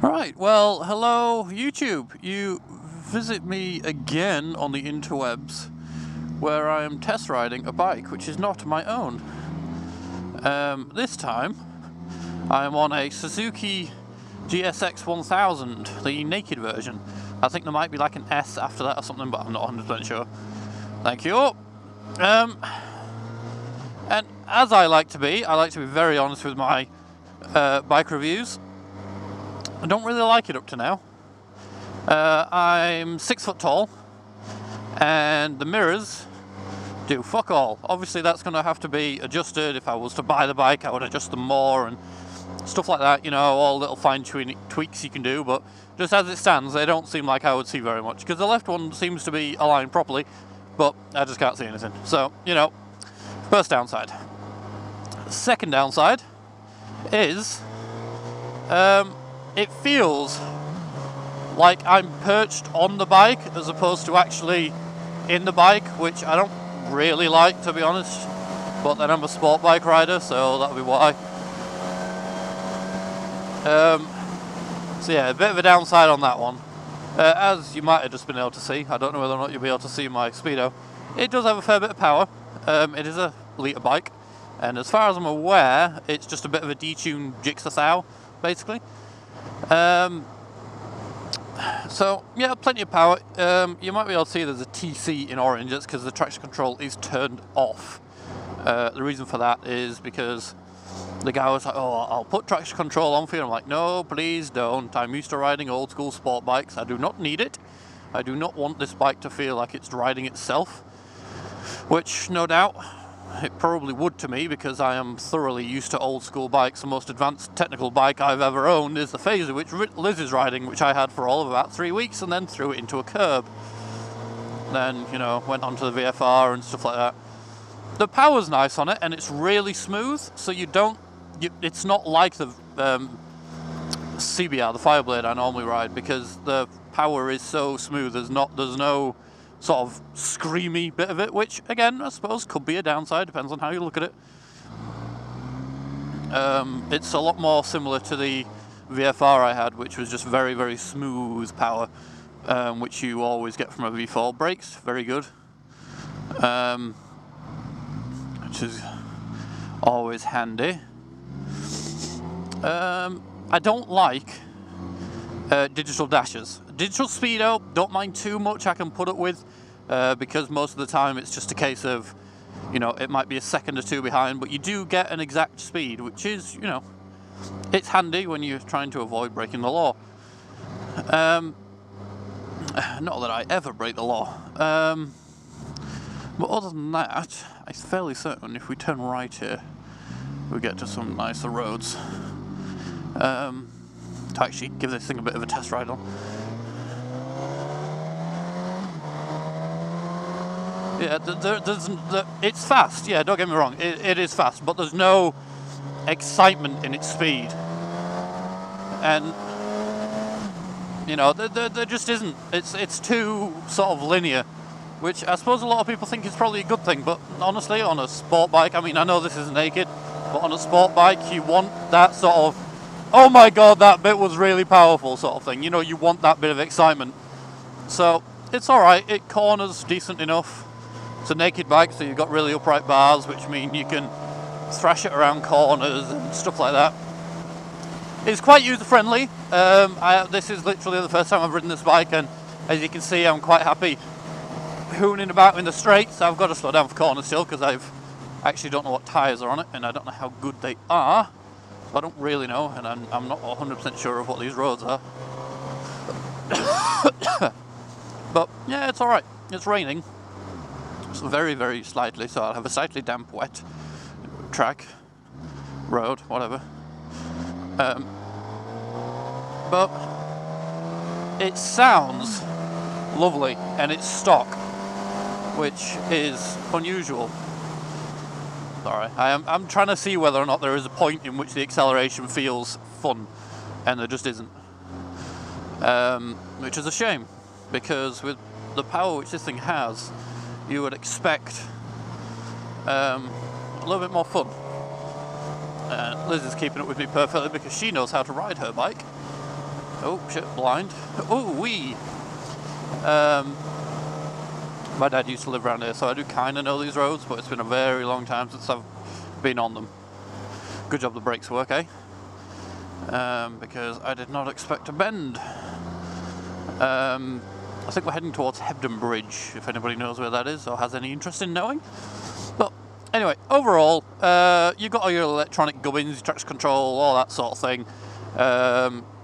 Right, well, hello YouTube. You visit me again on the interwebs where I am test riding a bike which is not my own. This time I am on a Suzuki GSX-1000, the naked version. I think there might be like an S after that or something, but I'm not 100% sure. Thank you. And as I like to be very honest with my bike reviews. I don't really like it up to now. I'm 6 foot tall, and the mirrors do fuck all. Obviously that's going to have to be adjusted. If I was to buy the bike, I would adjust them more and stuff like that, you know, all little fine tweaks you can do, but just as it stands, they don't seem like I would see very much, because the left one seems to be aligned properly, but I just can't see anything. So, you know, first downside. Second downside is, it feels like I'm perched on the bike as opposed to actually in the bike, which I don't really like, to be honest. But then I'm a sport bike rider, so that'll be why. So yeah, a bit of a downside on that one. As you might have just been able to see, I don't know whether or not you'll be able to see my speedo. It does have a fair bit of power. It is a litre bike, and as far as I'm aware, it's just a bit of a detuned jigsaw, basically. So yeah, plenty of power. You might be able to see there's a TC in orange. That's because the traction control is turned off. The reason for that is because the guy was like, "Oh, I'll put traction control on for you." I'm like, "No, please don't. I'm used to riding old school sport bikes. I do not need it. I do not want this bike to feel like it's riding itself." Which, no doubt, it probably would to me, because I am thoroughly used to old school bikes. The most advanced technical bike I've ever owned is the Phaser, which Liz is riding, which I had for all of about 3 weeks, and then threw it into a curb. Then, you know, went onto the VFR and stuff like that. The power's nice on it, and it's really smooth, so it's not like the CBR, the Fireblade I normally ride, because the power is so smooth. There's no sort of screamy bit of it, which again I suppose could be a downside, depends on how you look at it. It's a lot more similar to the VFR I had, which was just very, very smooth power, which you always get from a V4. Brakes, very good, which is always handy. I don't like digital dashes. Digital speedo, don't mind too much, I can put it with, because most of the time it's just a case of, you know, it might be a second or two behind, but you do get an exact speed, which is, you know, it's handy when you're trying to avoid breaking the law. Not that I ever break the law. But other than that, I'm fairly certain if we turn right here, we get to some nicer roads. To actually give this thing a bit of a test ride on. Yeah, it's fast, yeah, don't get me wrong, it is fast, but there's no excitement in its speed. And, you know, there just isn't. It's too sort of linear, which I suppose a lot of people think is probably a good thing, but honestly, on a sport bike, I mean, I know this is naked, but on a sport bike, you want that sort of, oh my god, that bit was really powerful sort of thing. You know, you want that bit of excitement. So, it's alright, it corners decent enough. It's a naked bike, so you've got really upright bars, which mean you can thrash it around corners and stuff like that. It's quite user-friendly. This is literally the first time I've ridden this bike, and as you can see, I'm quite happy hooning about in the straights. I've got to slow down for corners still, because I actually don't know what tyres are on it, and I don't know how good they are. I don't really know, and I'm not 100% sure of what these roads are. But yeah, it's alright. It's raining. It's very, very slightly, so I'll have a slightly damp, wet track, road, whatever. But it sounds lovely, and it's stock, which is unusual. Sorry, I'm trying to see whether or not there is a point in which the acceleration feels fun, and there just isn't. Which is a shame, because with the power which this thing has, you would expect a little bit more fun. Liz is keeping it with me perfectly because she knows how to ride her bike. Oh shit, blind. Oh, wee. My dad used to live around here, so I do kind of know these roads, but it's been a very long time since I've been on them. Good job the brakes work, eh? Because I did not expect to bend. I think we're heading towards Hebden Bridge, if anybody knows where that is or has any interest in knowing. But anyway, overall, you've got all your electronic gubbins, traction control, all that sort of thing.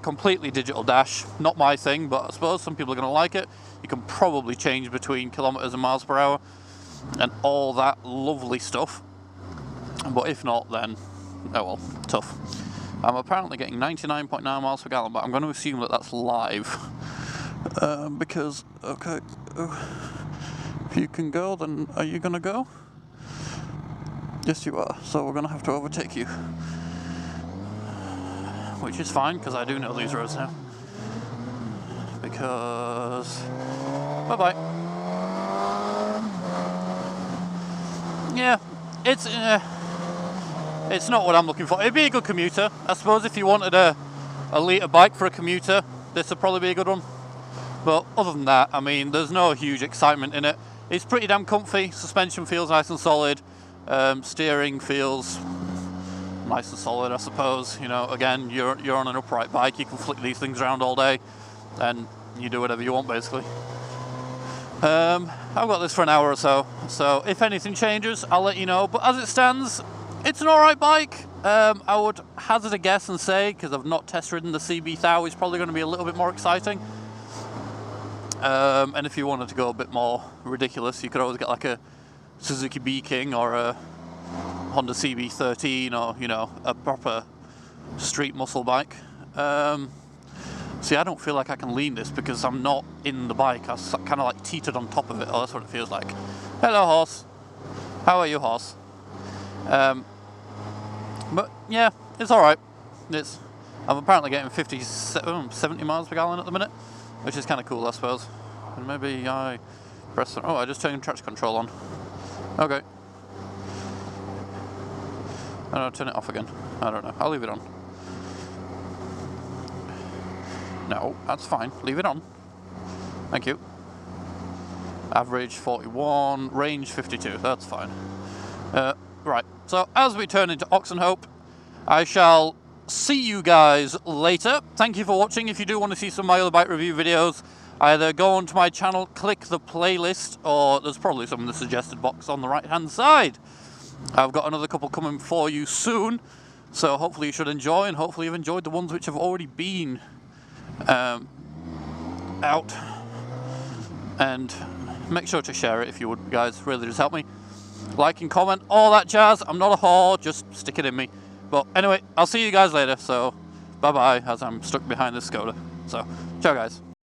Completely digital dash, not my thing, but I suppose some people are going to like it. You can probably change between kilometers and miles per hour and all that lovely stuff. But if not, then, oh well, tough. I'm apparently getting 99.9 miles per gallon, but I'm going to assume that that's live. Because, okay, if you can go, then are you going to go? Yes, you are. So we're going to have to overtake you. Which is fine, because I do know these roads now. Because... bye-bye. Yeah, it's not what I'm looking for. It'd be a good commuter. I suppose if you wanted a litre bike for a commuter, this would probably be a good one. But other than that, I mean, there's no huge excitement in it. It's pretty damn comfy. Suspension feels nice and solid. Steering feels nice and solid, I suppose. You know, again, you're on an upright bike. You can flick these things around all day, and you do whatever you want, basically. I've got this for an hour or so, so if anything changes, I'll let you know. But as it stands, it's an alright bike. I would hazard a guess and say, because I've not test ridden the CB1000, it's probably going to be a little bit more exciting. And if you wanted to go a bit more ridiculous, you could always get like a Suzuki B-King or a Honda CB13, or, you know, a proper street muscle bike. See, I don't feel like I can lean this because I'm not in the bike. I kind of like teetered on top of it. Oh, that's what it feels like. Hello, horse. How are you, horse? But yeah, it's all right. I'm apparently getting 70 miles per gallon at the minute, which is kind of cool, I suppose. And maybe I press. Oh, I just turned traction control on. Okay. I don't know, turn it off again. I don't know. I'll leave it on. No, that's fine. Leave it on. Thank you. Average 41, range 52. That's fine. Right. So as we turn into Oxenhope, I shall see you guys later. Thank you for watching. If you do want to see some of my other bike review videos, either go onto my channel, click the playlist, or there's probably some in the suggested box on the right-hand side. I've got another couple coming for you soon, so hopefully you should enjoy, and hopefully you've enjoyed the ones which have already been out. And make sure to share it if you would, guys. Really just help me. Like and comment, all that jazz. I'm not a whore, just stick it in me. But anyway, I'll see you guys later, so bye-bye, as I'm stuck behind this Skoda. So, ciao guys.